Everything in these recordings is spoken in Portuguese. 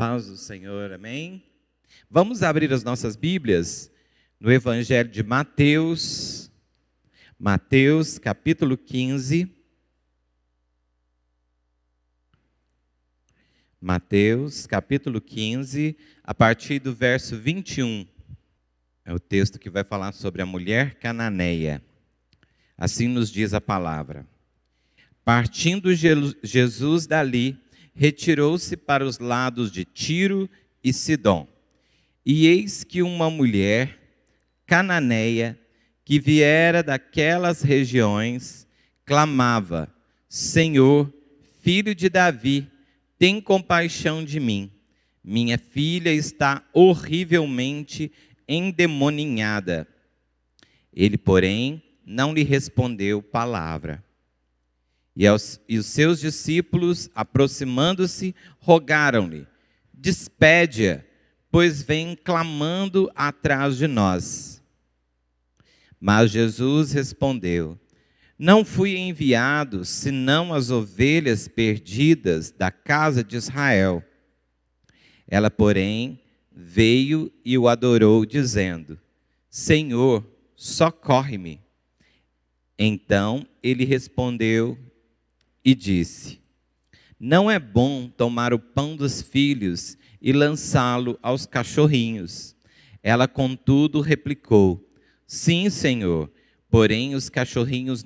Paz do Senhor, amém? Vamos abrir as nossas Bíblias no Evangelho de Mateus, capítulo 15. Mateus, capítulo 15, a partir do verso 21. É o texto que vai falar sobre a mulher cananeia. Assim nos diz a palavra. Partindo Jesus dali, retirou-se para os lados de Tiro e Sidom. E eis que uma mulher cananeia, que viera daquelas regiões, clamava: Senhor, filho de Davi, tem compaixão de mim. Minha filha está horrivelmente endemoninhada. Ele, porém, não lhe respondeu palavra. E os seus discípulos, aproximando-se, rogaram-lhe: despede-a, pois vem clamando atrás de nós. Mas Jesus respondeu: não fui enviado senão as ovelhas perdidas da casa de Israel. Ela, porém, veio e o adorou, dizendo: Senhor, socorre-me. Então ele respondeu e disse: não é bom tomar o pão dos filhos e lançá-lo aos cachorrinhos. Ela, contudo, replicou: sim, Senhor, porém os cachorrinhos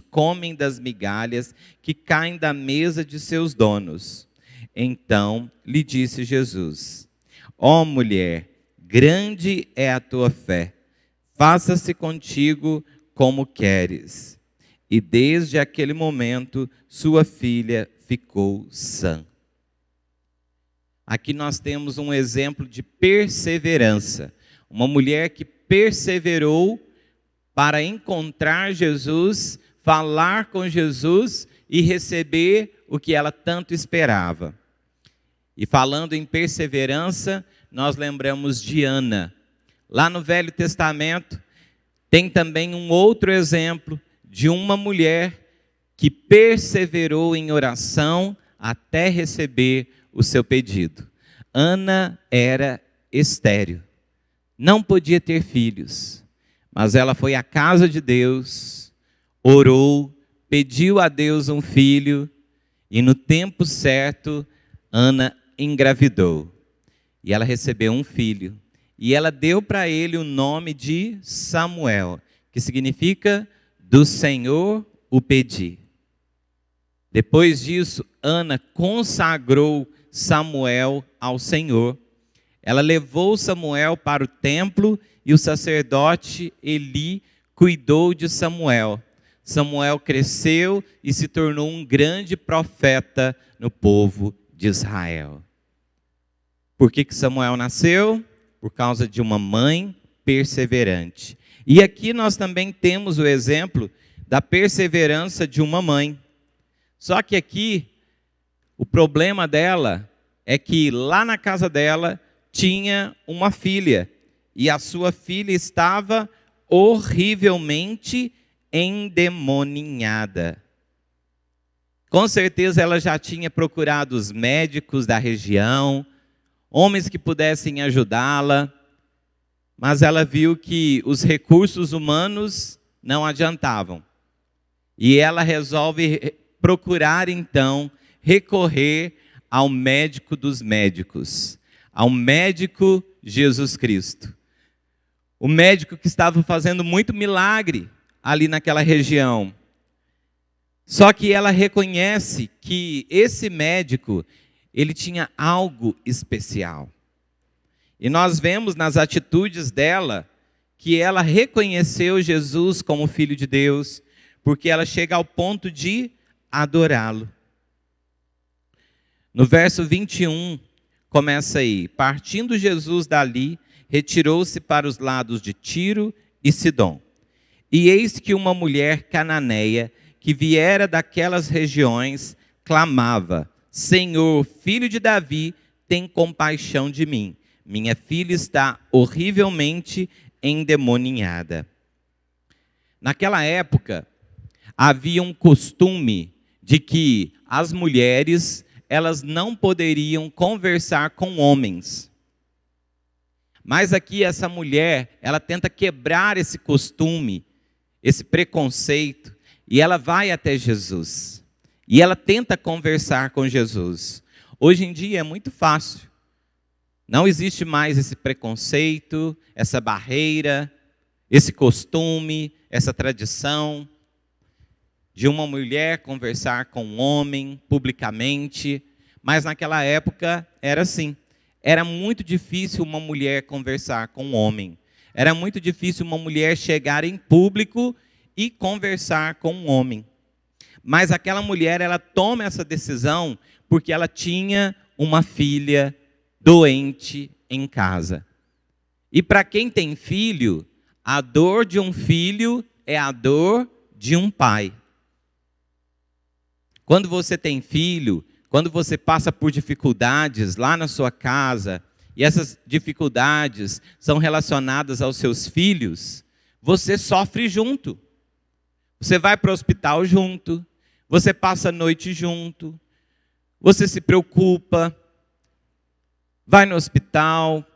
comem das migalhas que caem da mesa de seus donos. Então lhe disse Jesus: ó mulher, grande é a tua fé, faça-se contigo como queres. E desde aquele momento, sua filha ficou sã. Aqui nós temos um exemplo de perseverança. Uma mulher que perseverou para encontrar Jesus, falar com Jesus e receber o que ela tanto esperava. E falando em perseverança, nós lembramos de Ana. Lá no Velho Testamento, tem também um outro exemplo de uma mulher que perseverou em oração até receber o seu pedido. Ana era estéril, não podia ter filhos, mas ela foi à casa de Deus, orou, pediu a Deus um filho, e no tempo certo, Ana engravidou. E ela recebeu um filho, e ela deu para ele o nome de Samuel, que significa do Senhor o pedi. Depois disso, Ana consagrou Samuel ao Senhor. Ela levou Samuel para o templo e o sacerdote Eli cuidou de Samuel. Samuel cresceu e se tornou um grande profeta no povo de Israel. Por que Samuel nasceu? Por causa de uma mãe perseverante. E aqui nós também temos o exemplo da perseverança de uma mãe. Só que aqui, o problema dela é que lá na casa dela tinha uma filha. E a sua filha estava horrivelmente endemoninhada. Com certeza ela já tinha procurado os médicos da região, homens que pudessem ajudá-la. Mas ela viu que os recursos humanos não adiantavam. E ela resolve procurar, então, recorrer ao médico dos médicos, ao médico Jesus Cristo. O médico que estava fazendo muito milagre ali naquela região. Só que ela reconhece que esse médico, ele tinha algo especial. E nós vemos nas atitudes dela que ela reconheceu Jesus como Filho de Deus, porque ela chega ao ponto de adorá-lo. No verso 21, começa aí: partindo Jesus dali, retirou-se para os lados de Tiro e Sidom. E eis que uma mulher cananeia, que viera daquelas regiões, clamava: Senhor, filho de Davi, tem compaixão de mim. Minha filha está horrivelmente endemoninhada. Naquela época, havia um costume de que as mulheres, elas não poderiam conversar com homens. Mas aqui essa mulher, ela tenta quebrar esse costume, esse preconceito, e ela vai até Jesus. E ela tenta conversar com Jesus. Hoje em dia é muito fácil. Não existe mais esse preconceito, essa barreira, esse costume, essa tradição de uma mulher conversar com um homem publicamente. Mas naquela época era assim. Era muito difícil uma mulher conversar com um homem. Era muito difícil uma mulher chegar em público e conversar com um homem. Mas aquela mulher, ela toma essa decisão porque ela tinha uma filha doente em casa. E para quem tem filho, a dor de um filho é a dor de um pai. Quando você tem filho, quando você passa por dificuldades lá na sua casa, e essas dificuldades são relacionadas aos seus filhos, você sofre junto. Você vai para o hospital junto, você passa a noite junto, você se preocupa, vai no hospital,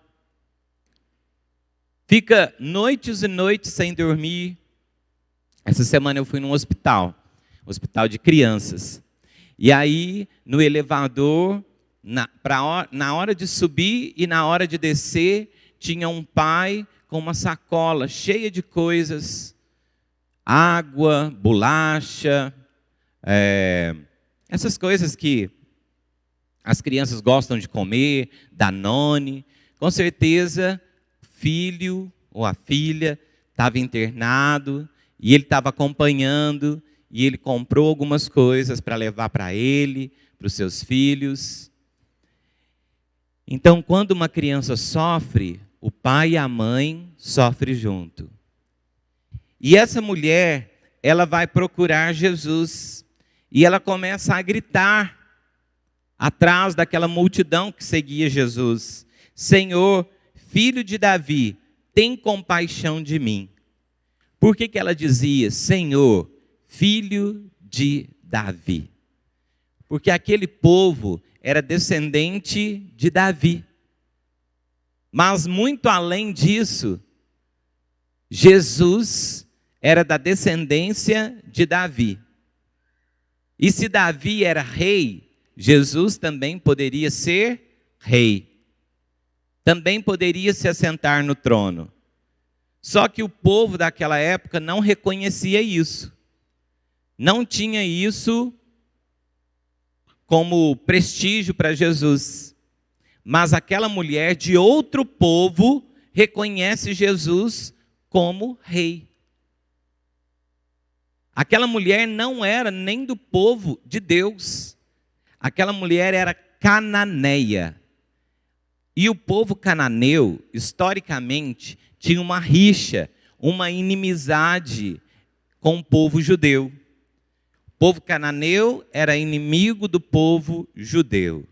fica noites e noites sem dormir. Essa semana eu fui num hospital de crianças. E aí, no elevador, na hora de subir e na hora de descer, tinha um pai com uma sacola cheia de coisas, água, bolacha, essas coisas que as crianças gostam de comer, Danone. Com certeza, o filho ou a filha estava internado e ele estava acompanhando e ele comprou algumas coisas para levar para ele, para os seus filhos. Então, quando uma criança sofre, o pai e a mãe sofrem junto. E essa mulher, ela vai procurar Jesus e ela começa a gritar atrás daquela multidão que seguia Jesus: Senhor, filho de Davi, tem compaixão de mim. Por que ela dizia Senhor, filho de Davi? Porque aquele povo era descendente de Davi. Mas muito além disso, Jesus era da descendência de Davi. E se Davi era rei, Jesus também poderia ser rei. Também poderia se assentar no trono. Só que o povo daquela época não reconhecia isso. Não tinha isso como prestígio para Jesus. Mas aquela mulher de outro povo reconhece Jesus como rei. Aquela mulher não era nem do povo de Deus. Aquela mulher era cananeia. E o povo cananeu, historicamente, tinha uma rixa, uma inimizade com o povo judeu. O povo cananeu era inimigo do povo judeu.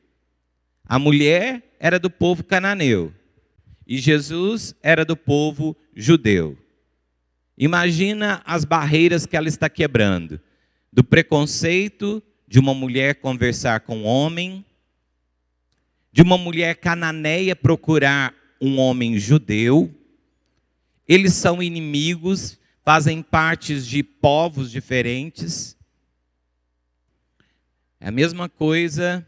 A mulher era do povo cananeu. E Jesus era do povo judeu. Imagina as barreiras que ela está quebrando. Do preconceito de uma mulher conversar com um homem, de uma mulher cananeia procurar um homem judeu. Eles são inimigos, fazem parte de povos diferentes. É a mesma coisa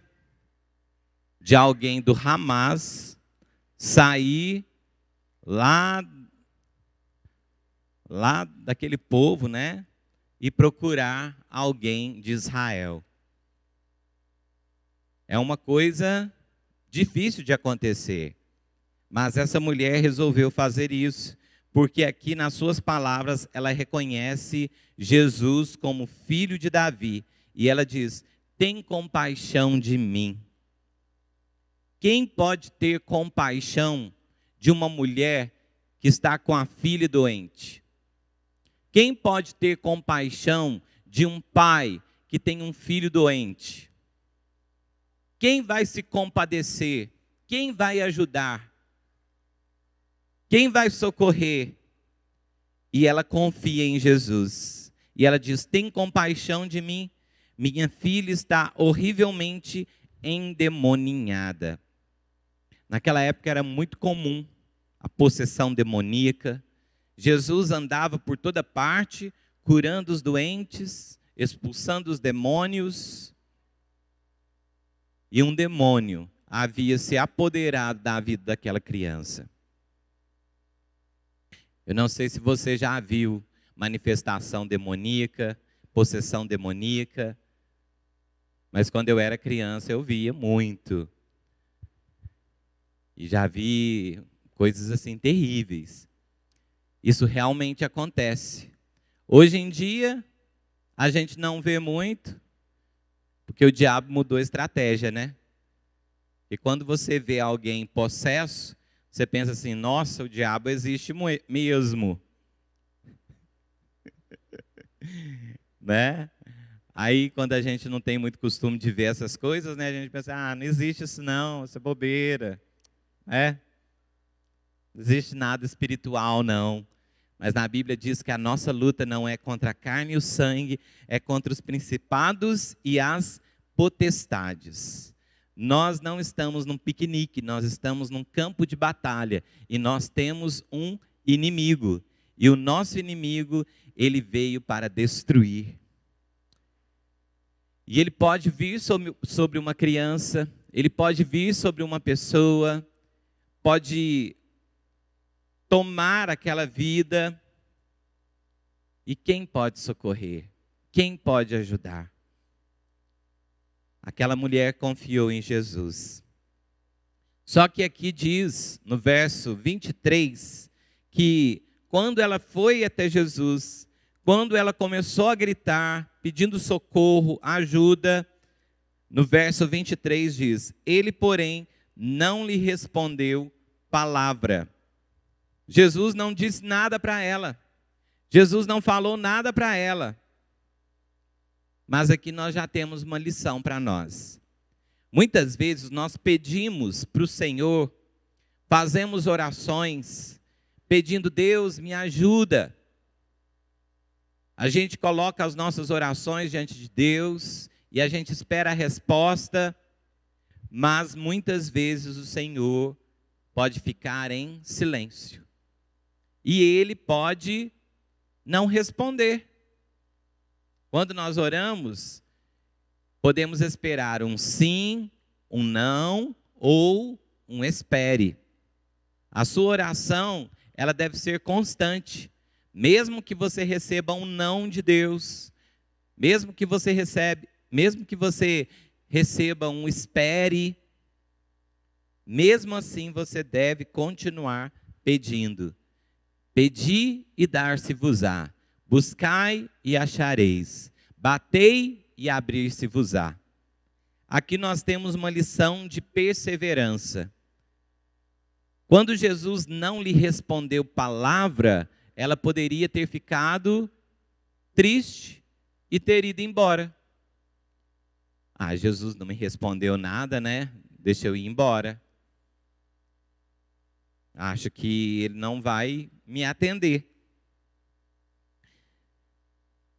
de alguém do Hamas sair lá daquele povo, né? E procurar alguém de Israel. É uma coisa difícil de acontecer. Mas essa mulher resolveu fazer isso, porque aqui nas suas palavras ela reconhece Jesus como filho de Davi. E ela diz, tem compaixão de mim. Quem pode ter compaixão de uma mulher que está com a filha doente? Quem pode ter compaixão de um pai que tem um filho doente? Quem vai se compadecer? Quem vai ajudar? Quem vai socorrer? E ela confia em Jesus. E ela diz, tem compaixão de mim? Minha filha está horrivelmente endemoninhada. Naquela época era muito comum a possessão demoníaca. Jesus andava por toda parte, curando os doentes, expulsando os demônios. E um demônio havia se apoderado da vida daquela criança. Eu não sei se você já viu manifestação demoníaca, possessão demoníaca, mas quando eu era criança eu via muito. E já vi coisas assim terríveis. Isso realmente acontece. Hoje em dia, a gente não vê muito, porque o diabo mudou a estratégia, né? E quando você vê alguém possesso, você pensa assim, nossa, o diabo existe mesmo. Né? Aí, quando a gente não tem muito costume de ver essas coisas, né, a gente pensa, não existe isso não, isso é bobeira. Não existe nada espiritual, não. Mas na Bíblia diz que a nossa luta não é contra a carne e o sangue, é contra os principados e as potestades. Nós não estamos num piquenique, nós estamos num campo de batalha. E nós temos um inimigo. E o nosso inimigo, ele veio para destruir. E ele pode vir sobre uma criança, ele pode vir sobre uma pessoa, pode tomar aquela vida. E quem pode socorrer? Quem pode ajudar? Aquela mulher confiou em Jesus. Só que aqui diz, no verso 23, que quando ela foi até Jesus, quando ela começou a gritar, pedindo socorro, ajuda, no verso 23 diz, ele, porém, não lhe respondeu palavra. Jesus não disse nada para ela. Jesus não falou nada para ela. Mas aqui nós já temos uma lição para nós. Muitas vezes nós pedimos para o Senhor, fazemos orações, pedindo, Deus, me ajuda. A gente coloca as nossas orações diante de Deus e a gente espera a resposta, mas muitas vezes o Senhor pode ficar em silêncio. E Ele pode não responder. Quando nós oramos, podemos esperar um sim, um não ou um espere. A sua oração, ela deve ser constante. Mesmo que você receba um não de Deus, mesmo que você receba um espere, mesmo assim você deve continuar pedindo. Pedi e dar-se-vos-á. Buscai e achareis. Batei e abrir-se-vos-á. Aqui nós temos uma lição de perseverança. Quando Jesus não lhe respondeu palavra, ela poderia ter ficado triste e ter ido embora. Jesus não me respondeu nada, né? Deixa eu ir embora. Acho que ele não vai me atender.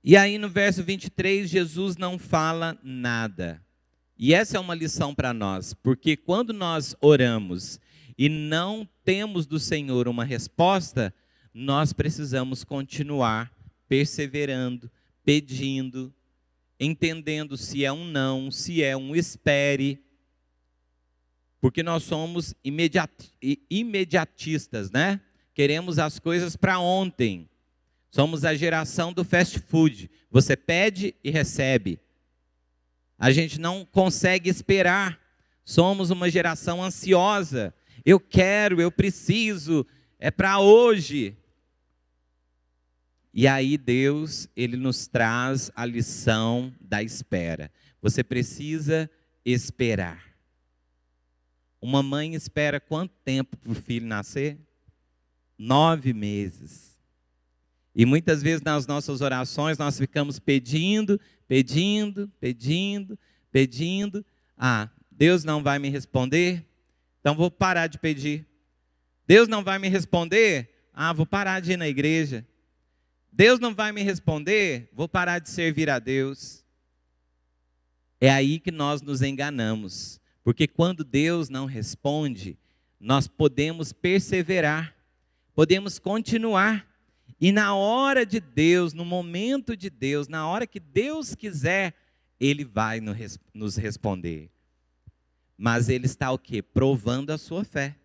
E aí no verso 23, Jesus não fala nada. E essa é uma lição para nós, porque quando nós oramos e não temos do Senhor uma resposta, nós precisamos continuar perseverando, pedindo, entendendo se é um não, se é um espere, porque nós somos imediatistas, né? Queremos as coisas para ontem. Somos a geração do fast food. Você pede e recebe. A gente não consegue esperar. Somos uma geração ansiosa. Eu quero, eu preciso, é para hoje. E aí Deus, Ele nos traz a lição da espera. Você precisa esperar. Uma mãe espera quanto tempo para o filho nascer? 9 meses. E muitas vezes nas nossas orações nós ficamos pedindo. Deus não vai me responder? Então vou parar de pedir. Deus não vai me responder? Vou parar de ir na igreja. Deus não vai me responder? Vou parar de servir a Deus. Deus não vai me responder? Vou parar de ir na igreja. Deus não vai me responder? Vou parar de ir na igreja. Deus não vai me responder? Vou parar de ir na igreja. Deus não vai me responder? Vou parar de ir na igreja. Deus não vai me responder? Vou parar de servir a Deus. É aí que nós nos enganamos, porque quando Deus não responde, nós podemos perseverar, podemos continuar, e na hora de Deus, no momento de Deus, na hora que Deus quiser, Ele vai nos responder. Mas Ele está o quê? Provando a sua fé.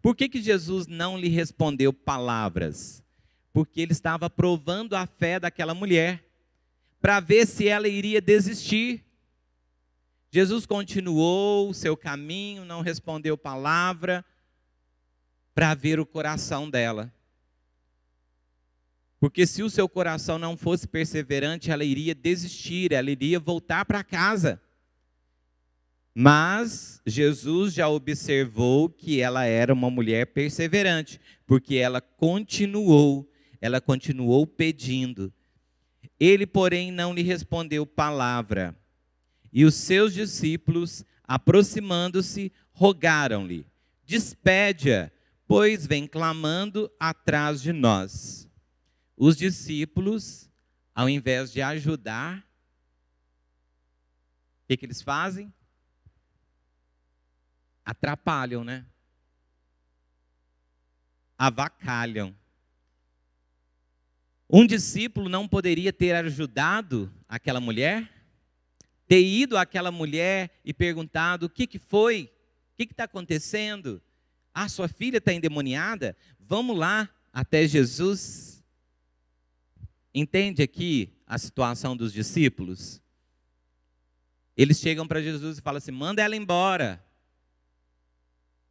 Por que Jesus não lhe respondeu palavras? Porque Ele estava provando a fé daquela mulher, para ver se ela iria desistir. Jesus continuou o seu caminho, não respondeu palavra, para ver o coração dela. Porque se o seu coração não fosse perseverante, ela iria desistir, ela iria voltar para casa. Mas Jesus já observou que ela era uma mulher perseverante, porque ela continuou pedindo. Ele, porém, não lhe respondeu palavra. E os seus discípulos, aproximando-se, rogaram-lhe: despede-a, pois vem clamando atrás de nós. Os discípulos, ao invés de ajudar, o que eles fazem? Atrapalham, né? Avacalham. Um discípulo não poderia ter ajudado aquela mulher? Ter ido àquela mulher e perguntado: o que foi? O que está acontecendo? Ah, sua filha está endemoniada? Vamos lá até Jesus. Entende aqui a situação dos discípulos? Eles chegam para Jesus e falam assim: manda ela embora.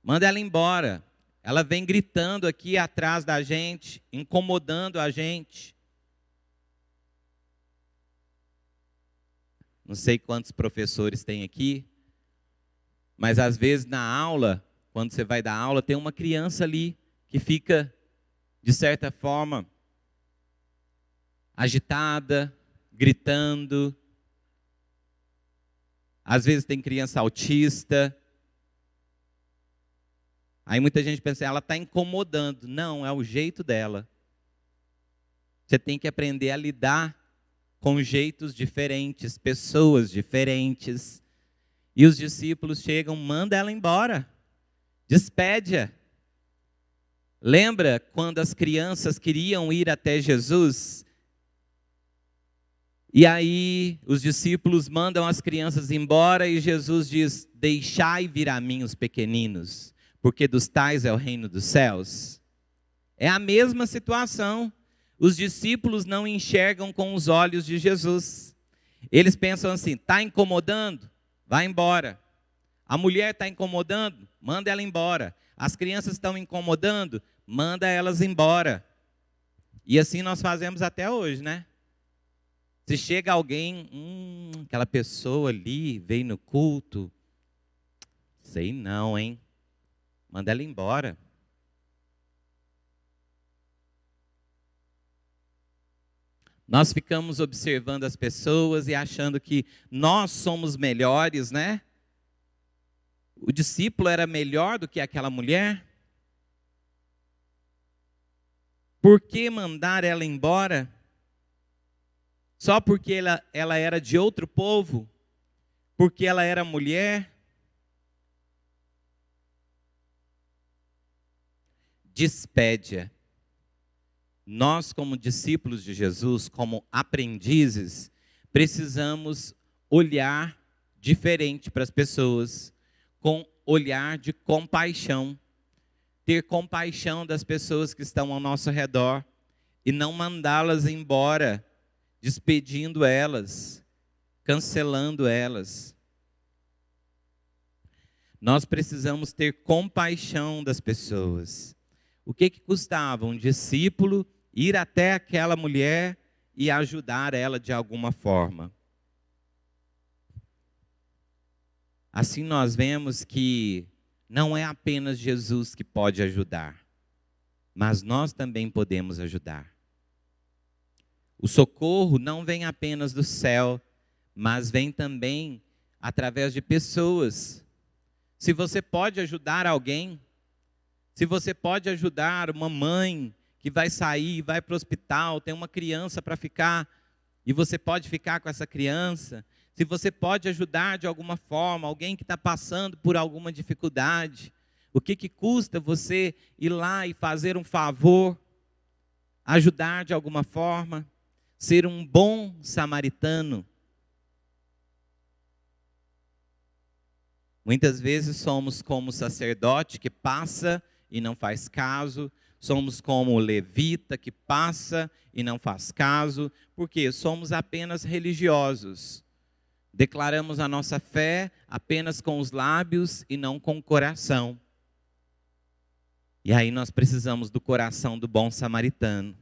Manda ela embora. Ela vem gritando aqui atrás da gente, incomodando a gente. Não sei quantos professores tem aqui, mas às vezes na aula, quando você vai dar aula, tem uma criança ali que fica, de certa forma, agitada, gritando. Às vezes tem criança autista. Aí muita gente pensa, ela está incomodando. Não, é o jeito dela. Você tem que aprender a lidar com jeitos diferentes, pessoas diferentes. E os discípulos chegam, manda ela embora. Despede-a. Lembra quando as crianças queriam ir até Jesus? E aí os discípulos mandam as crianças embora e Jesus diz: deixai vir a mim os pequeninos, porque dos tais é o reino dos céus. É a mesma situação. Os discípulos não enxergam com os olhos de Jesus. Eles pensam assim: está incomodando? Vai embora. A mulher está incomodando? Manda ela embora. As crianças estão incomodando? Manda elas embora. E assim nós fazemos até hoje, né? Se chega alguém, aquela pessoa ali veio no culto, sei não, hein? Manda ela embora. Nós ficamos observando as pessoas e achando que nós somos melhores, né? O discípulo era melhor do que aquela mulher? Por que mandar ela embora? Só porque ela era de outro povo? Porque ela era mulher? Despede-a. Nós, como discípulos de Jesus, como aprendizes, precisamos olhar diferente para as pessoas, com olhar de compaixão. Ter compaixão das pessoas que estão ao nosso redor e não mandá-las embora, despedindo elas, cancelando elas. Nós precisamos ter compaixão das pessoas. O que custava um discípulo ir até aquela mulher e ajudar ela de alguma forma? Assim nós vemos que não é apenas Jesus que pode ajudar, mas nós também podemos ajudar. O socorro não vem apenas do céu, mas vem também através de pessoas. Se você pode ajudar alguém, se você pode ajudar uma mãe que vai sair, vai para o hospital, tem uma criança para ficar e você pode ficar com essa criança, se você pode ajudar de alguma forma alguém que está passando por alguma dificuldade, o que custa você ir lá e fazer um favor, ajudar de alguma forma, ser um bom samaritano? Muitas vezes somos como o sacerdote que passa e não faz caso, somos como o levita que passa e não faz caso, porque somos apenas religiosos. Declaramos a nossa fé apenas com os lábios e não com o coração. E aí nós precisamos do coração do bom samaritano,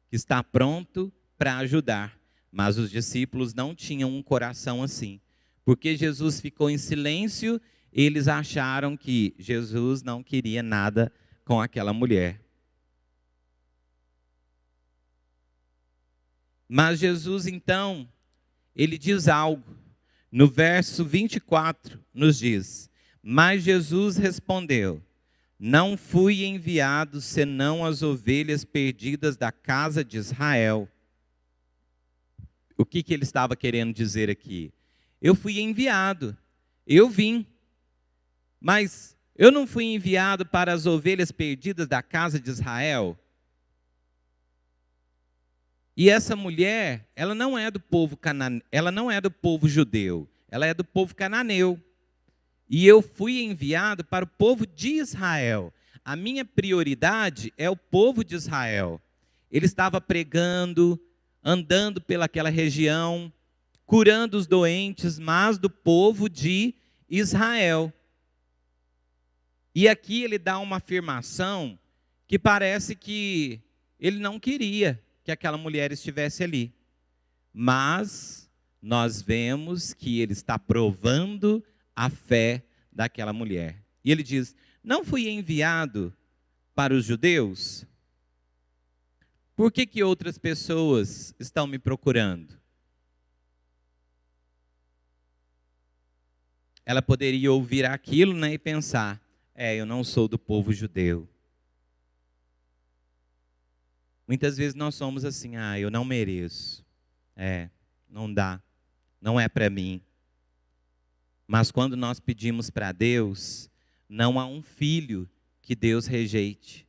que está pronto para ajudar. Mas os discípulos não tinham um coração assim. Porque Jesus ficou em silêncio, eles acharam que Jesus não queria nada com aquela mulher. Mas Jesus então, ele diz algo. No verso 24 nos diz: mas Jesus respondeu: não fui enviado senão as ovelhas perdidas da casa de Israel. O que ele estava querendo dizer aqui? Eu fui enviado, eu vim, mas eu não fui enviado para as ovelhas perdidas da casa de Israel. E essa mulher, ela não é do povo ela não é do povo judeu, ela é do povo cananeu. E eu fui enviado para o povo de Israel. A minha prioridade é o povo de Israel. Ele estava pregando, andando pelaquela região, curando os doentes, mas do povo de Israel. E aqui ele dá uma afirmação que parece que ele não queria que aquela mulher estivesse ali. Mas nós vemos que ele está provando a fé daquela mulher. E ele diz: não fui enviado para os judeus? Por que outras pessoas estão me procurando? Ela poderia ouvir aquilo, né, e pensar: eu não sou do povo judeu. Muitas vezes nós somos assim: eu não mereço. Não dá. Não é para mim. Mas quando nós pedimos para Deus, não há um filho que Deus rejeite.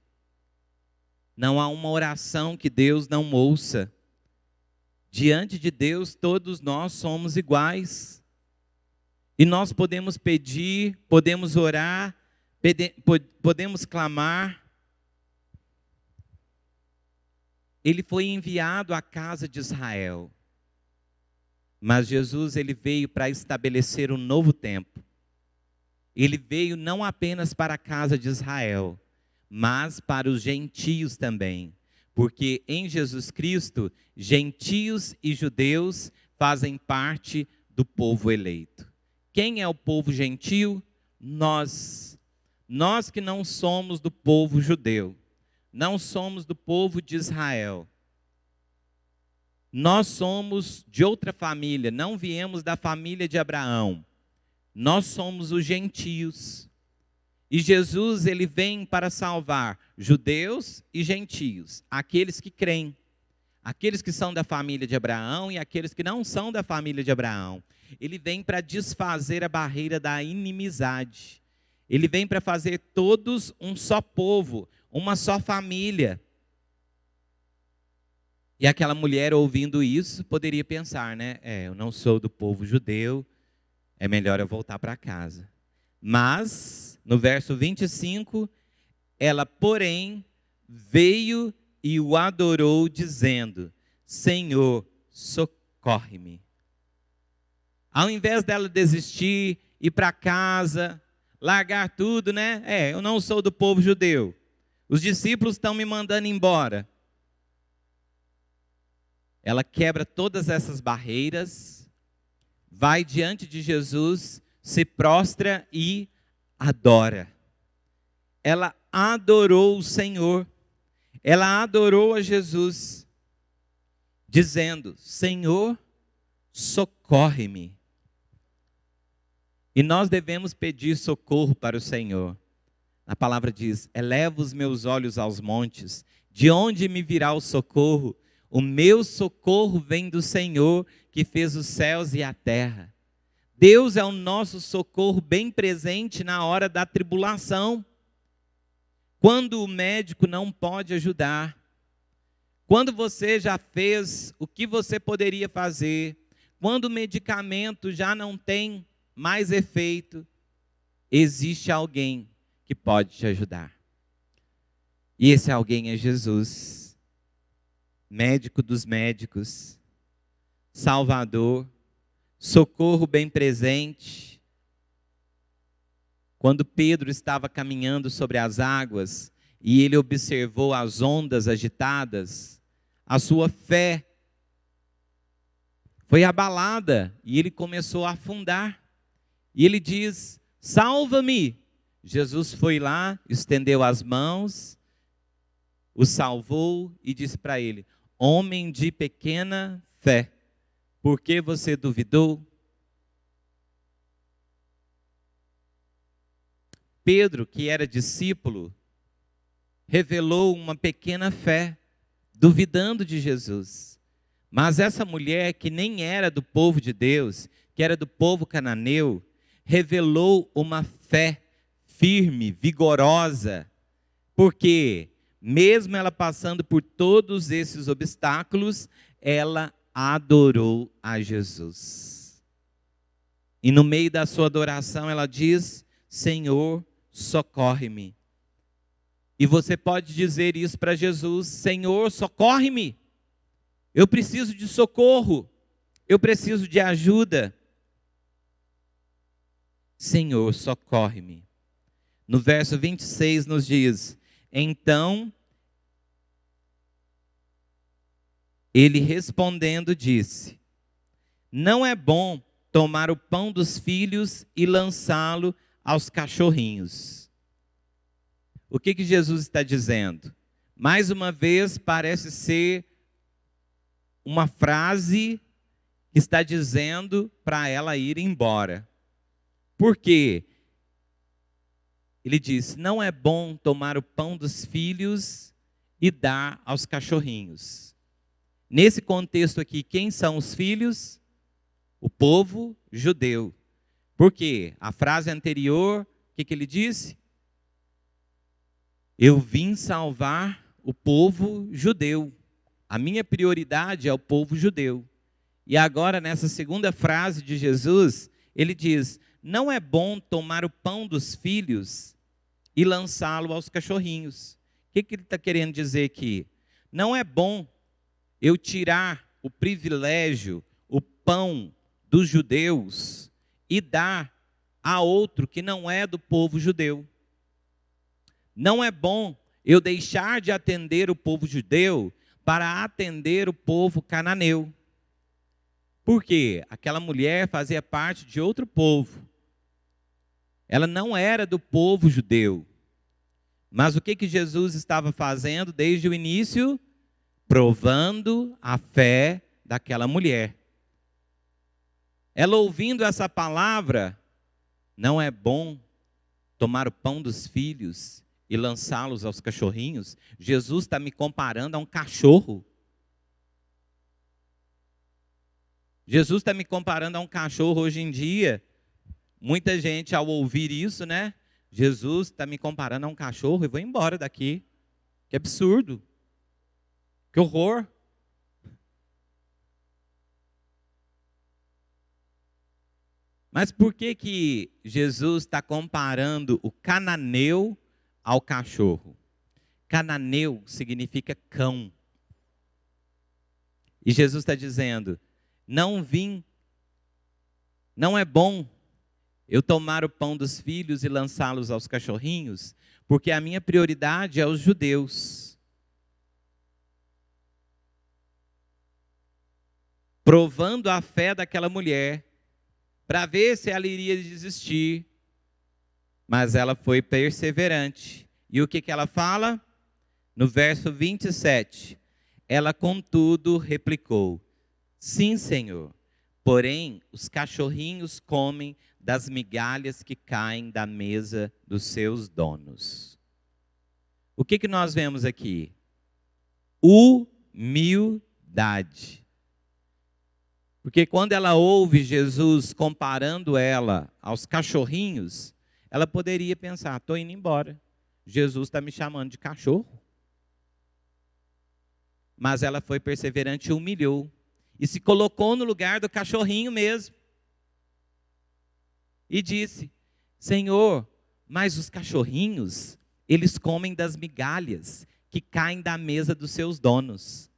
Não há uma oração que Deus não ouça. Diante de Deus, todos nós somos iguais. E nós podemos pedir, podemos orar, podemos clamar. Ele foi enviado à casa de Israel. Mas Jesus, ele veio para estabelecer um novo tempo. Ele veio não apenas para a casa de Israel, mas para os gentios também. Porque em Jesus Cristo, gentios e judeus fazem parte do povo eleito. Quem é o povo gentio? Nós. Nós que não somos do povo judeu, não somos do povo de Israel. Nós somos de outra família, não viemos da família de Abraão. Nós somos os gentios. E Jesus, ele vem para salvar judeus e gentios, aqueles que creem, aqueles que são da família de Abraão e aqueles que não são da família de Abraão. Ele vem para desfazer a barreira da inimizade. Ele vem para fazer todos um só povo, uma só família. E aquela mulher, ouvindo isso, poderia pensar, né? Eu não sou do povo judeu, é melhor eu voltar para casa. Mas, no verso 25, ela, porém, veio e o adorou, dizendo: Senhor, socorre-me. Ao invés dela desistir, ir para casa, largar tudo, né? Eu não sou do povo judeu. Os discípulos estão me mandando embora. Ela quebra todas essas barreiras, vai diante de Jesus, se prostra e adora. Ela adorou o Senhor, ela adorou a Jesus, dizendo: Senhor, socorre-me. E nós devemos pedir socorro para o Senhor. A palavra diz: eleva os meus olhos aos montes, de onde me virá o socorro? O meu socorro vem do Senhor, que fez os céus e a terra. Deus é o nosso socorro bem presente na hora da tribulação. Quando o médico não pode ajudar, quando você já fez o que você poderia fazer, quando o medicamento já não tem mais efeito, existe alguém que pode te ajudar. E esse alguém é Jesus, médico dos médicos, Salvador, socorro bem presente. Quando Pedro estava caminhando sobre as águas e ele observou as ondas agitadas, a sua fé foi abalada e ele começou a afundar. E ele diz: salva-me. Jesus foi lá, estendeu as mãos, o salvou e disse para ele: homem de pequena fé, por que você duvidou? Pedro, que era discípulo, revelou uma pequena fé, duvidando de Jesus. Mas essa mulher, que nem era do povo de Deus, que era do povo cananeu, revelou uma fé firme, vigorosa, porque mesmo ela passando por todos esses obstáculos, ela adorou a Jesus. E no meio da sua adoração ela diz: Senhor, socorre-me. E você pode dizer isso para Jesus: Senhor, socorre-me. Eu preciso de socorro. Eu preciso de ajuda. Senhor, socorre-me. No verso 26 nos diz: então, ele respondendo disse: não é bom tomar o pão dos filhos e lançá-lo aos cachorrinhos. O que Jesus está dizendo? Mais uma vez, parece ser uma frase que está dizendo para ela ir embora. Por quê? Ele diz: não é bom tomar o pão dos filhos e dar aos cachorrinhos. Nesse contexto aqui, quem são os filhos? O povo judeu. Por quê? A frase anterior, o que ele disse? Eu vim salvar o povo judeu. A minha prioridade é o povo judeu. E agora, nessa segunda frase de Jesus, ele diz: não é bom tomar o pão dos filhos e lançá-lo aos cachorrinhos. O que ele está querendo dizer aqui? Não é bom eu tirar o privilégio, o pão dos judeus e dar a outro que não é do povo judeu. Não é bom eu deixar de atender o povo judeu para atender o povo cananeu. Por quê? Aquela mulher fazia parte de outro povo. Ela não era do povo judeu. Mas o que Jesus estava fazendo desde o início? Provando a fé daquela mulher. Ela ouvindo essa palavra: não é bom tomar o pão dos filhos e lançá-los aos cachorrinhos. Jesus está me comparando a um cachorro. Jesus está me comparando a um cachorro hoje em dia. Muita gente, ao ouvir isso, né? Jesus está me comparando a um cachorro, e vou embora daqui. Que absurdo. Que horror. Mas por que Jesus está comparando o cananeu ao cachorro? Cananeu significa cão. E Jesus está dizendo: não é bom eu tomar o pão dos filhos e lançá-los aos cachorrinhos, porque a minha prioridade é os judeus. Provando a fé daquela mulher, para ver se ela iria desistir. Mas ela foi perseverante. E o que ela fala? No verso 27. Ela, contudo, replicou: sim, Senhor, porém os cachorrinhos comem das migalhas que caem da mesa dos seus donos. O que nós vemos aqui? Humildade. humanidade. Porque quando ela ouve Jesus comparando ela aos cachorrinhos, ela poderia pensar: estou indo embora, Jesus está me chamando de cachorro. Mas ela foi perseverante e humilhou, e se colocou no lugar do cachorrinho mesmo. E disse: Senhor, mas os cachorrinhos, eles comem das migalhas que caem da mesa dos seus donos.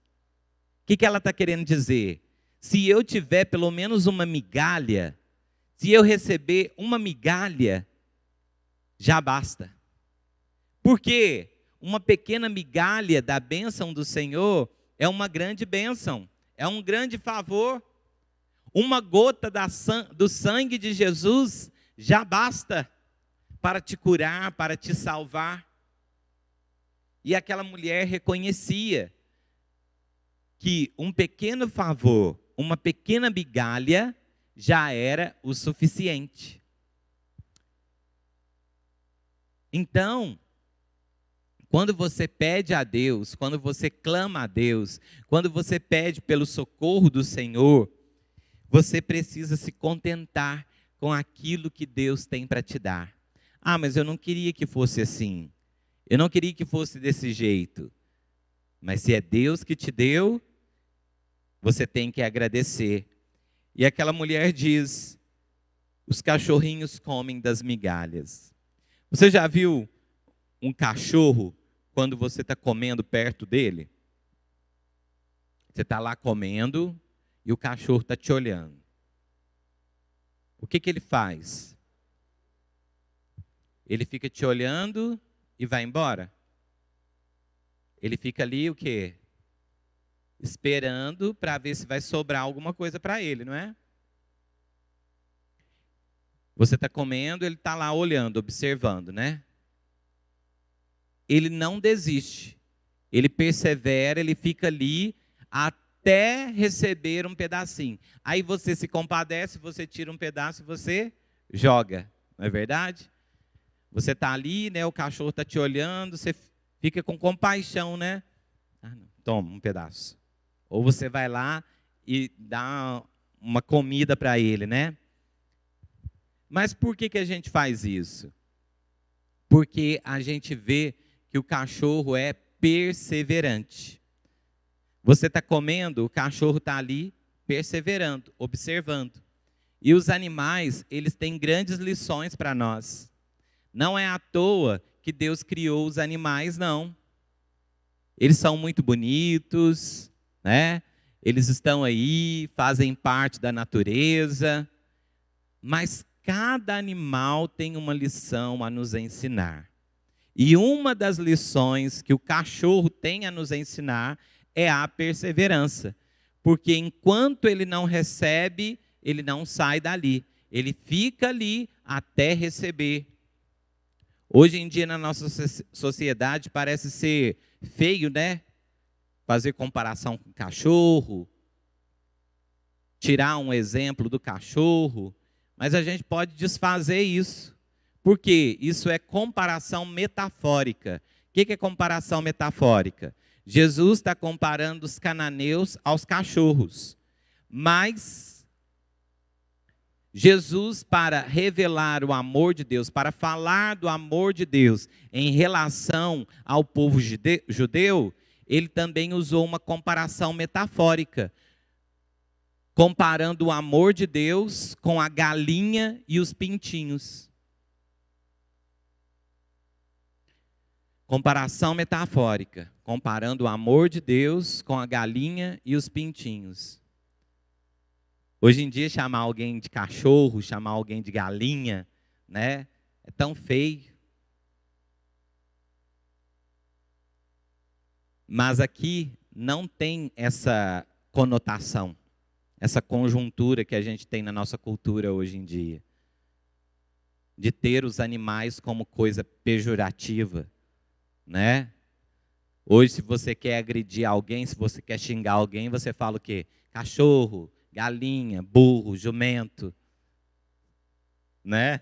O que ela está querendo dizer? Se eu tiver pelo menos uma migalha, se eu receber uma migalha, já basta. Porque uma pequena migalha da bênção do Senhor é uma grande bênção, é um grande favor. Uma gota do sangue de Jesus já basta para te curar, para te salvar. E aquela mulher reconhecia que um pequeno favor, uma pequena migalha, já era o suficiente. Então, quando você pede a Deus, quando você clama a Deus, quando você pede pelo socorro do Senhor, você precisa se contentar com aquilo que Deus tem para te dar. Ah, mas eu não queria que fosse assim. Eu não queria que fosse desse jeito. Mas se é Deus que te deu, você tem que agradecer. E aquela mulher diz: os cachorrinhos comem das migalhas. Você já viu um cachorro quando você está comendo perto dele? Você está lá comendo e o cachorro está te olhando. O que ele faz? Ele fica te olhando e vai embora? Ele fica ali o quê? Esperando para ver se vai sobrar alguma coisa para ele, não é? Você está comendo, ele está lá olhando, observando, né? Ele não desiste. Ele persevera, ele fica ali até receber um pedacinho. Aí você se compadece, você tira um pedaço e você joga, não é verdade? Você está ali, né? O cachorro está te olhando, você fica com compaixão, né? Ah, não. Toma um pedaço. Ou você vai lá e dá uma comida para ele, né? Mas por que a gente faz isso? Porque a gente vê que o cachorro é perseverante. Você está comendo, o cachorro está ali perseverando, observando. E os animais, eles têm grandes lições para nós. Não é à toa que Deus criou os animais, não. Eles são muito bonitos, né? Eles estão aí, fazem parte da natureza, mas cada animal tem uma lição a nos ensinar. E uma das lições que o cachorro tem a nos ensinar é a perseverança. Porque enquanto ele não recebe, ele não sai dali. Ele fica ali até receber. Hoje em dia, na nossa sociedade, parece ser feio, né? Fazer comparação com cachorro, tirar um exemplo do cachorro, mas a gente pode desfazer isso. Por quê? Isso é comparação metafórica. O que é comparação metafórica? Jesus está comparando os cananeus aos cachorros. Mas Jesus, para revelar o amor de Deus, para falar do amor de Deus em relação ao povo judeu, ele também usou uma comparação metafórica, comparando o amor de Deus com a galinha e os pintinhos. Comparação metafórica, comparando o amor de Deus com a galinha e os pintinhos. Hoje em dia, chamar alguém de cachorro, chamar alguém de galinha, né? É tão feio. Mas aqui não tem essa conotação, essa conjuntura que a gente tem na nossa cultura hoje em dia, de ter os animais como coisa pejorativa, né? Hoje, se você quer agredir alguém, se você quer xingar alguém, você fala o quê? Cachorro, galinha, burro, jumento, né?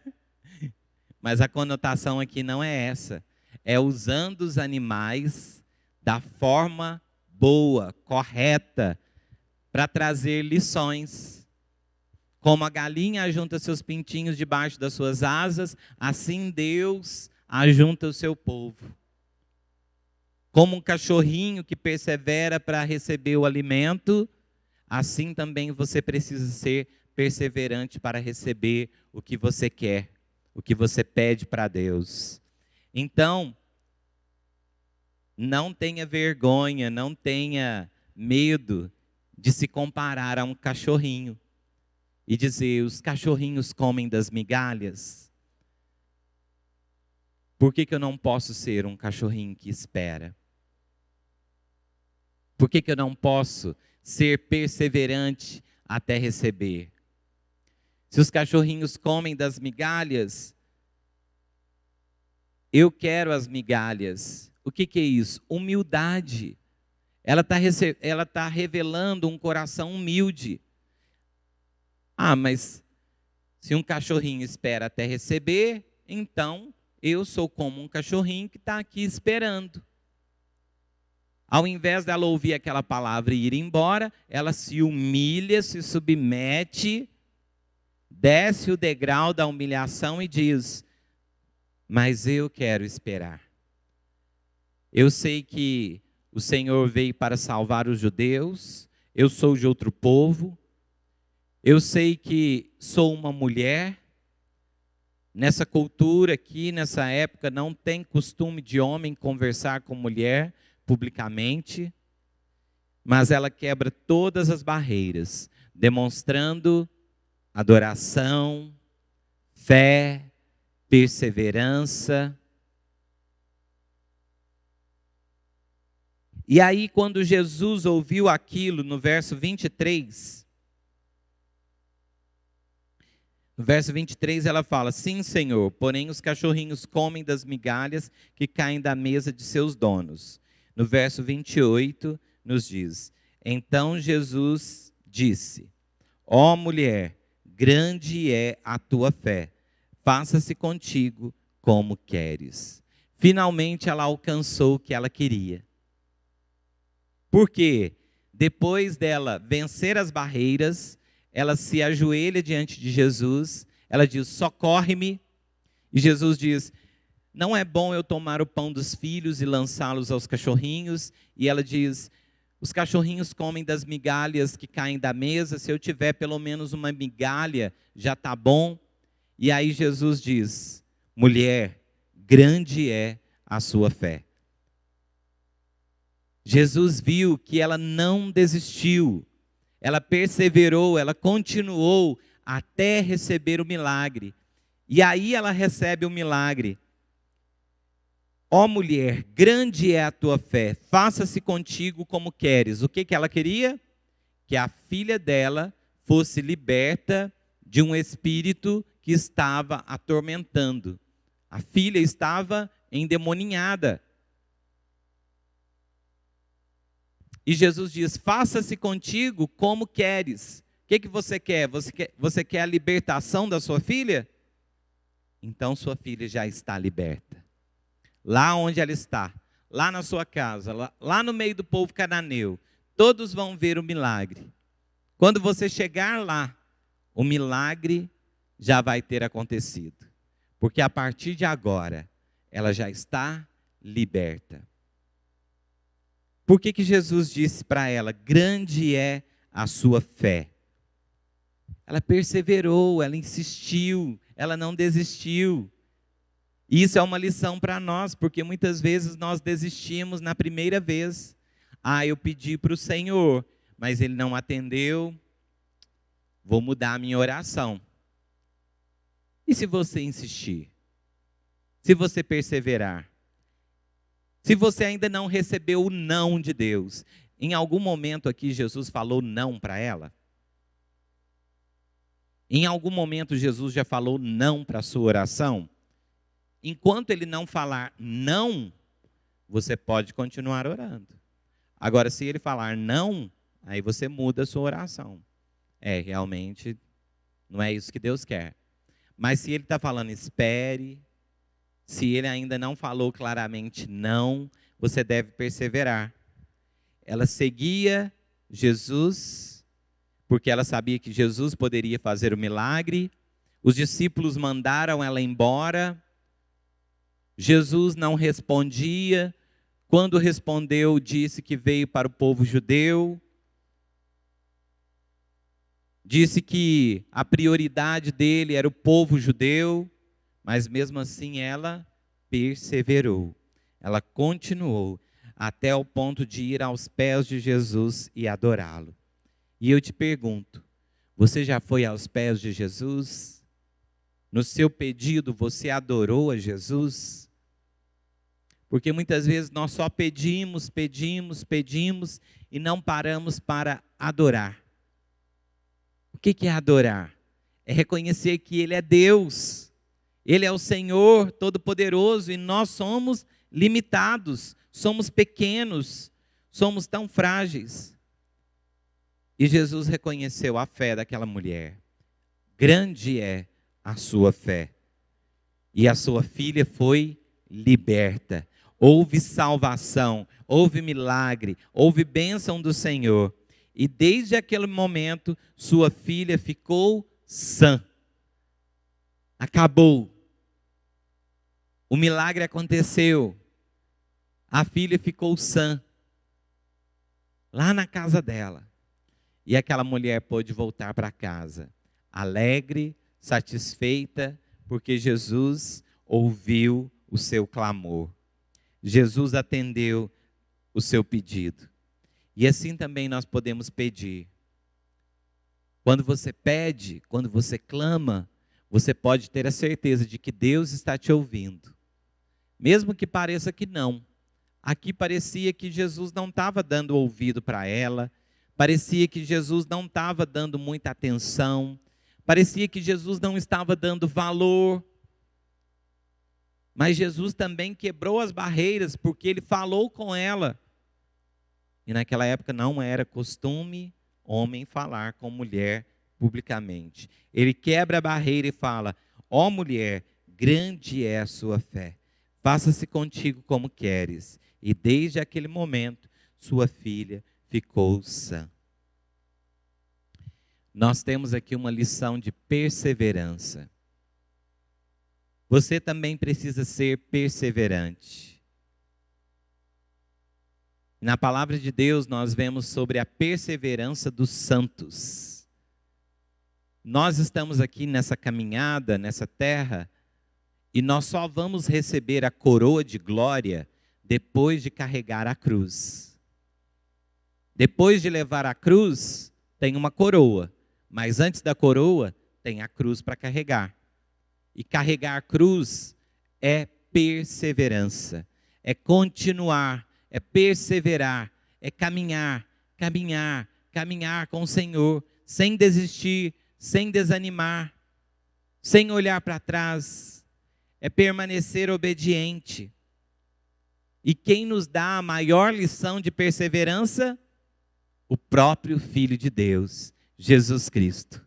Mas a conotação aqui não é essa. É usando os animais da forma boa, correta, para trazer lições. Como a galinha ajunta seus pintinhos debaixo das suas asas, assim Deus ajunta o seu povo. Como um cachorrinho que persevera para receber o alimento, assim também você precisa ser perseverante para receber o que você quer, o que você pede para Deus. Então, não tenha vergonha, não tenha medo de se comparar a um cachorrinho e dizer: os cachorrinhos comem das migalhas. Por que eu não posso ser um cachorrinho que espera? Por que eu não posso ser perseverante até receber? Se os cachorrinhos comem das migalhas, eu quero as migalhas. O que é isso? Humildade. Ela está revelando um coração humilde. Ah, mas se um cachorrinho espera até receber, então eu sou como um cachorrinho que está aqui esperando. Ao invés dela ouvir aquela palavra e ir embora, ela se humilha, se submete, desce o degrau da humilhação e diz: mas eu quero esperar. Eu sei que o Senhor veio para salvar os judeus, eu sou de outro povo, eu sei que sou uma mulher. Nessa cultura aqui, nessa época, não tem costume de homem conversar com mulher publicamente, mas ela quebra todas as barreiras, demonstrando adoração, fé, perseverança. E aí, quando Jesus ouviu aquilo, no verso 23, ela fala: sim, Senhor, porém os cachorrinhos comem das migalhas que caem da mesa de seus donos. No verso 28, nos diz: então Jesus disse: ó mulher, grande é a tua fé, faça-se contigo como queres. Finalmente ela alcançou o que ela queria. Porque depois dela vencer as barreiras, ela se ajoelha diante de Jesus, ela diz: socorre-me. E Jesus diz: não é bom eu tomar o pão dos filhos e lançá-los aos cachorrinhos. E ela diz: os cachorrinhos comem das migalhas que caem da mesa, se eu tiver pelo menos uma migalha, já está bom. E aí Jesus diz: mulher, grande é a sua fé. Jesus viu que ela não desistiu, ela perseverou, ela continuou até receber o milagre. E aí ela recebe o milagre. Ó mulher, grande é a tua fé, faça-se contigo como queres. O que ela queria? Que a filha dela fosse liberta de um espírito que estava atormentando. A filha estava endemoninhada. E Jesus diz: faça-se contigo como queres. O que você quer? Você quer a libertação da sua filha? Então sua filha já está liberta. Lá onde ela está, lá na sua casa, lá no meio do povo cananeu, todos vão ver o milagre. Quando você chegar lá, o milagre já vai ter acontecido. Porque a partir de agora, ela já está liberta. Por que Jesus disse para ela: grande é a sua fé? Ela perseverou, ela insistiu, ela não desistiu. E isso é uma lição para nós, porque muitas vezes nós desistimos na primeira vez. Ah, eu pedi para o Senhor, mas Ele não atendeu, vou mudar a minha oração. E se você insistir? Se você perseverar? Se você ainda não recebeu o não de Deus, em algum momento aqui Jesus falou não para ela? Em algum momento Jesus já falou não para a sua oração? Enquanto ele não falar não, você pode continuar orando. Agora, se ele falar não, aí você muda a sua oração. Realmente, não é isso que Deus quer. Mas se ele está falando espere, se ele ainda não falou claramente não, você deve perseverar. Ela seguia Jesus porque ela sabia que Jesus poderia fazer o milagre. Os discípulos mandaram ela embora. Jesus não respondia. Quando respondeu, disse que veio para o povo judeu. Disse que a prioridade dele era o povo judeu, mas mesmo assim ela perseverou. Ela continuou até o ponto de ir aos pés de Jesus e adorá-lo. E eu te pergunto, você já foi aos pés de Jesus? No seu pedido, você adorou a Jesus? Porque muitas vezes nós só pedimos e não paramos para adorar. O que é adorar? É reconhecer que Ele é Deus, Ele é o Senhor Todo-Poderoso e nós somos limitados, somos pequenos, somos tão frágeis. E Jesus reconheceu a fé daquela mulher. Grande é a sua fé. E a sua filha foi liberta. Houve salvação, houve milagre, houve bênção do Senhor. E desde aquele momento, sua filha ficou sã. Acabou. O milagre aconteceu. A filha ficou sã. Lá na casa dela. E aquela mulher pôde voltar para casa. Alegre, satisfeita, porque Jesus ouviu o seu clamor. Jesus atendeu o seu pedido. E assim também nós podemos pedir. Quando você pede, quando você clama, você pode ter a certeza de que Deus está te ouvindo. Mesmo que pareça que não. Aqui parecia que Jesus não estava dando ouvido para ela. Parecia que Jesus não estava dando muita atenção. Parecia que Jesus não estava dando valor. Mas Jesus também quebrou as barreiras, porque Ele falou com ela. E naquela época não era costume homem falar com mulher publicamente. Ele quebra a barreira e fala: ó mulher, grande é a sua fé. Faça-se contigo como queres. E desde aquele momento, sua filha ficou sã. Nós temos aqui uma lição de perseverança. Você também precisa ser perseverante. Na palavra de Deus, nós vemos sobre a perseverança dos santos. Nós estamos aqui nessa caminhada, nessa terra, e nós só vamos receber a coroa de glória depois de carregar a cruz. Depois de levar a cruz, tem uma coroa. Mas antes da coroa, tem a cruz para carregar. E carregar a cruz é perseverança. É continuar, é perseverar, é caminhar com o Senhor, sem desistir, sem desanimar, sem olhar para trás. É permanecer obediente. E quem nos dá a maior lição de perseverança? O próprio Filho de Deus, Jesus Cristo.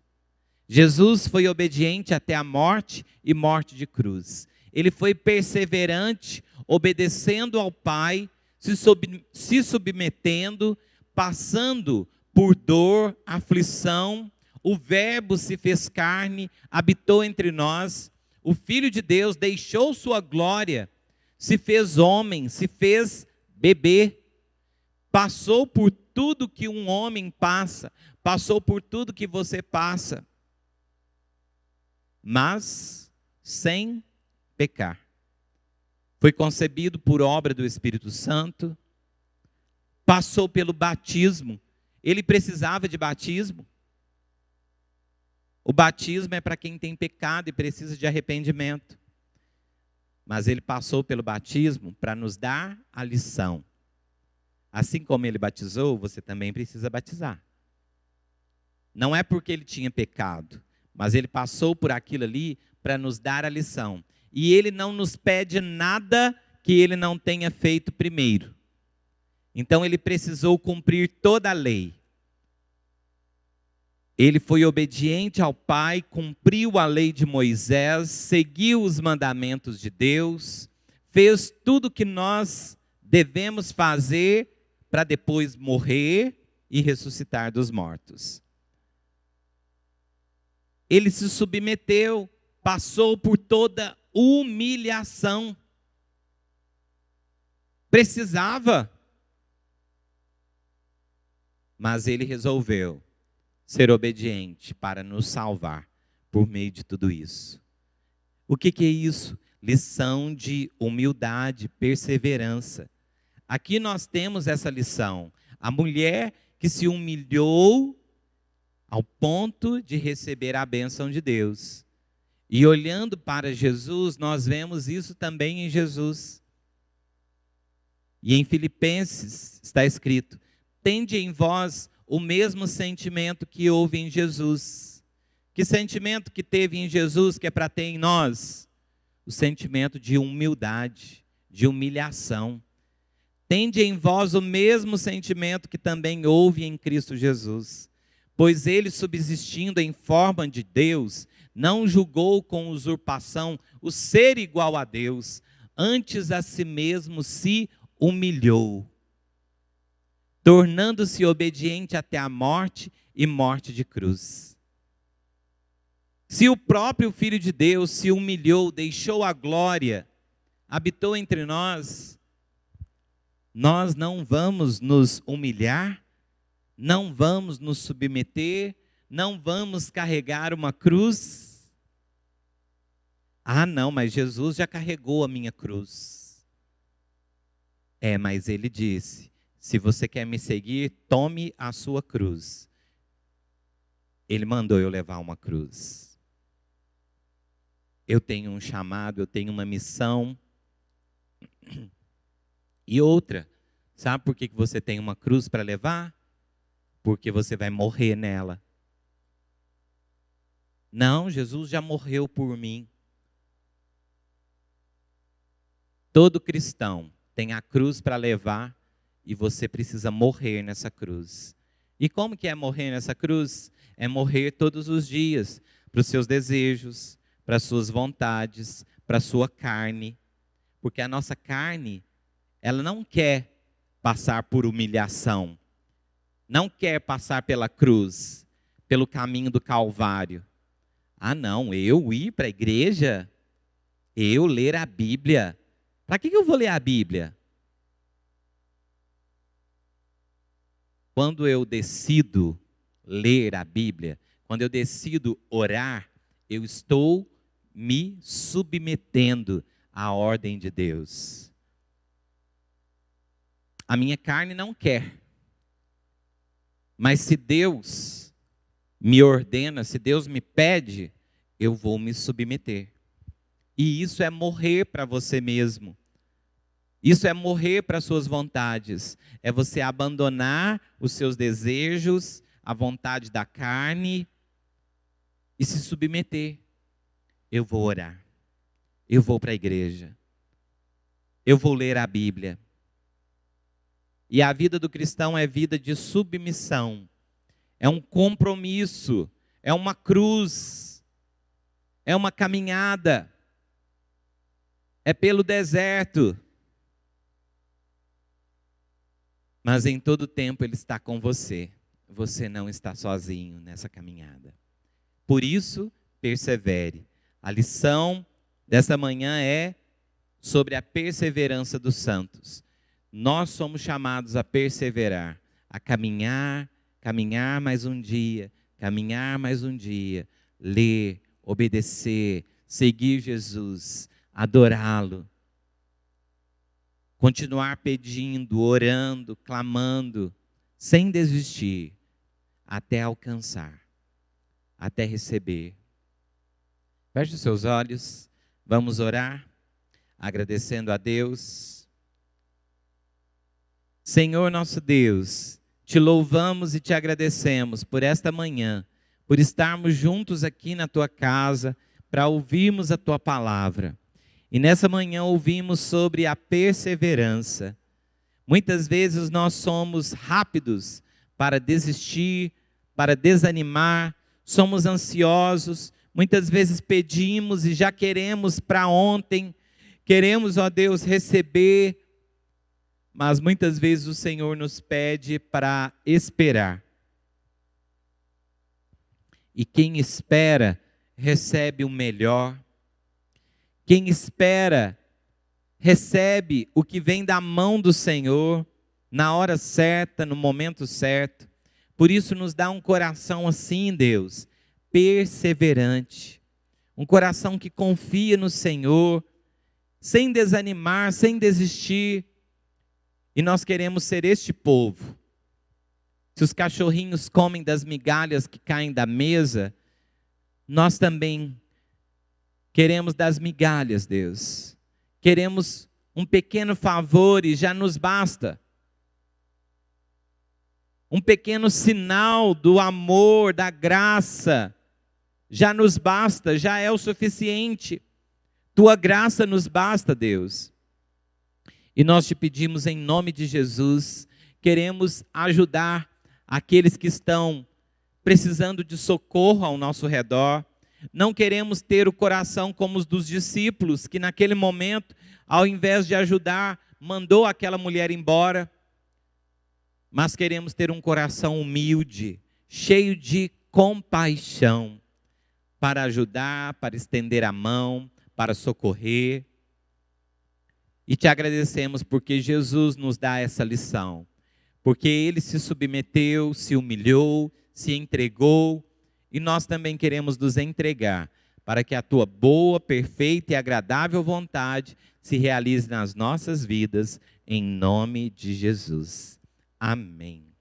Jesus foi obediente até a morte e morte de cruz. Ele foi perseverante, obedecendo ao Pai, se submetendo, passando por dor, aflição. O Verbo se fez carne, habitou entre nós. O Filho de Deus deixou sua glória, se fez homem, se fez bebê. Passou por tudo que um homem passa, passou por tudo que você passa, mas sem pecar. Foi concebido por obra do Espírito Santo, passou pelo batismo. Ele precisava de batismo. O batismo é para quem tem pecado e precisa de arrependimento. Mas ele passou pelo batismo para nos dar a lição. Assim como ele batizou, você também precisa batizar. Não é porque ele tinha pecado, mas ele passou por aquilo ali para nos dar a lição. E ele não nos pede nada que ele não tenha feito primeiro. Então ele precisou cumprir toda a lei. Ele foi obediente ao Pai, cumpriu a lei de Moisés, seguiu os mandamentos de Deus, fez tudo o que nós devemos fazer para depois morrer e ressuscitar dos mortos. Ele se submeteu, passou por toda humilhação. Precisava. Mas ele resolveu ser obediente para nos salvar por meio de tudo isso. O que é isso? Lição de humildade, perseverança. Aqui nós temos essa lição. A mulher que se humilhou ao ponto de receber a bênção de Deus. E olhando para Jesus, nós vemos isso também em Jesus. E em Filipenses está escrito: tende em vós o mesmo sentimento que houve em Jesus. Que sentimento que teve em Jesus que é para ter em nós? O sentimento de humildade, de humilhação. Tende em vós o mesmo sentimento que também houve em Cristo Jesus. Pois ele, subsistindo em forma de Deus, não julgou com usurpação o ser igual a Deus, antes a si mesmo se humilhou, tornando-se obediente até a morte e morte de cruz. Se o próprio Filho de Deus se humilhou, deixou a glória, habitou entre nós, nós não vamos nos humilhar, não vamos nos submeter, não vamos carregar uma cruz? Ah, não, mas Jesus já carregou a minha cruz. Mas ele disse: se você quer me seguir, tome a sua cruz. Ele mandou eu levar uma cruz. Eu tenho um chamado, eu tenho uma missão. E outra, sabe por que você tem uma cruz para levar? Porque você vai morrer nela. Não, Jesus já morreu por mim. Todo cristão tem a cruz para levar e você precisa morrer nessa cruz. E como que é morrer nessa cruz? É morrer todos os dias para os seus desejos, para as suas vontades, para a sua carne. Porque a nossa carne, ela não quer passar por humilhação, não quer passar pela cruz, pelo caminho do Calvário. Ah não, eu ir para a igreja, eu ler a Bíblia. Para que eu vou ler a Bíblia? Quando eu decido ler a Bíblia, quando eu decido orar, eu estou me submetendo à ordem de Deus. A minha carne não quer. Mas se Deus me ordena, se Deus me pede, eu vou me submeter. E isso é morrer para você mesmo. Isso é morrer para as suas vontades. É você abandonar os seus desejos, a vontade da carne e se submeter. Eu vou orar. Eu vou para a igreja. Eu vou ler a Bíblia. E a vida do cristão é vida de submissão. É um compromisso. É uma cruz. É uma caminhada. É pelo deserto. Mas em todo tempo Ele está com você. Você não está sozinho nessa caminhada. Por isso, persevere. A lição desta manhã é sobre a perseverança dos santos. Nós somos chamados a perseverar, a caminhar, caminhar mais um dia, ler, obedecer, seguir Jesus, adorá-lo. Continuar pedindo, orando, clamando, sem desistir, até alcançar, até receber. Feche os seus olhos, vamos orar, agradecendo a Deus. Senhor nosso Deus, te louvamos e te agradecemos por esta manhã, por estarmos juntos aqui na tua casa, para ouvirmos a tua palavra. E nessa manhã ouvimos sobre a perseverança. Muitas vezes nós somos rápidos para desistir, para desanimar, somos ansiosos, muitas vezes pedimos e já queremos para ontem, queremos, ó Deus, receber, mas muitas vezes o Senhor nos pede para esperar. E quem espera, recebe o melhor. Quem espera, recebe o que vem da mão do Senhor, na hora certa, no momento certo. Por isso nos dá um coração assim, Deus, perseverante. Um coração que confia no Senhor, sem desanimar, sem desistir. E nós queremos ser este povo. Se os cachorrinhos comem das migalhas que caem da mesa, nós também queremos das migalhas, Deus. Queremos um pequeno favor e já nos basta. Um pequeno sinal do amor, da graça, já nos basta, já é o suficiente. Tua graça nos basta, Deus. E nós te pedimos em nome de Jesus, queremos ajudar aqueles que estão precisando de socorro ao nosso redor. Não queremos ter o coração como os dos discípulos, que naquele momento, ao invés de ajudar, mandou aquela mulher embora. Mas queremos ter um coração humilde, cheio de compaixão, para ajudar, para estender a mão, para socorrer. E te agradecemos porque Jesus nos dá essa lição. Porque Ele se submeteu, se humilhou, se entregou. E nós também queremos nos entregar para que a Tua boa, perfeita e agradável vontade se realize nas nossas vidas, em nome de Jesus. Amém.